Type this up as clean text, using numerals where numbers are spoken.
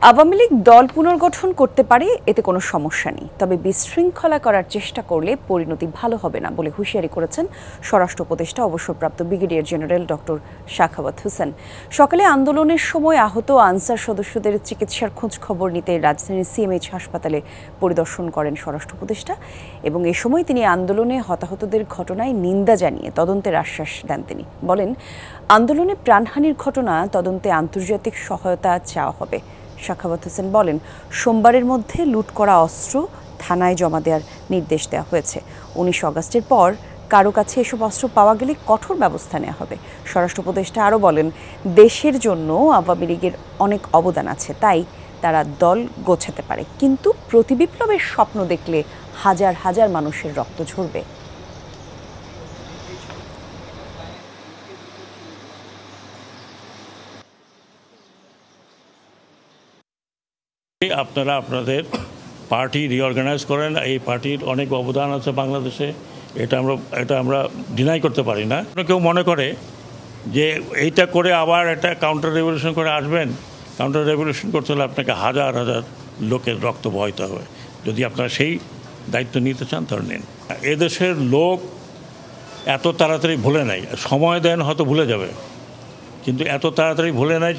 আওয়ামী লীগ দল পুনর্গঠন করতে পারে, এতে কোনো সমস্যা নেই, তবে বিশৃঙ্খলা করার চেষ্টা করলে পরিণতি ভালো হবে না বলে হুঁশিয়ারি করেছেন স্বরাষ্ট্র উপদেষ্টা অবসরপ্রাপ্ত brigadier general doctor Sakhawat Hossain. সকালে আন্দোলনের সময় আহত আনসার সদস্যদের চিকিৎসার খোঁজ খবর নিতে রাজধানীর সিএমএইচ হাসপাতালে পরিদর্শন করেন স্বরাষ্ট্র উপদেষ্টা এবং এ সময় তিনি আন্দোলনে হতাহতদের ঘটনায় নিন্দা জানিয়ে তদন্তের আশ্বাস দেন। তিনি বলেন, আন্দোলনে প্রাণহানির ঘটনা তদন্তে আন্তর্জাতিক সহায়তা চাওয়া হবে। সাখাওয়াত হোসেন বলেন, সোমবারের মধ্যে লুট করা অস্ত্র থানায় জমা দেওয়ার নির্দেশ দেওয়া হয়েছে। 19 আগস্টের পর কারো কাছে এসব অস্ত্র পাওয়া গেলে কঠোর ব্যবস্থা নেওয়া হবে। স্বরাষ্ট্র উপদেষ্টা আরও বলেন, দেশের জন্য আওয়ামী লীগের অনেক অবদান আছে, তাই তারা দল গোছাতে পারে, কিন্তু প্রতিবিপ্লবের স্বপ্ন দেখলে হাজার হাজার মানুষের রক্ত ঝরবে। আপনারা আপনাদের পার্টি রিঅর্গানাইজ করেন, এই পার্টির অনেক অবদান আছে বাংলাদেশে, এটা আমরা ডিনাই করতে পারি না। কেউ মনে করে যে এইটা করে আবার একটা কাউন্টার রেভলিউশন করে আসবেন, কাউন্টার রেভলিউশন করতে হলে আপনাকে হাজার হাজার লোকের রক্ত বহাইতে হবে। যদি আপনারা সেই দায়িত্ব নিতে চান তাহলে নিন। এদেশের লোক এত তাড়াতাড়ি ভুলে নাই, সময় দেন হয়তো ভুলে যাবে, কিন্তু এত তাড়াতাড়ি ভুলে নাই।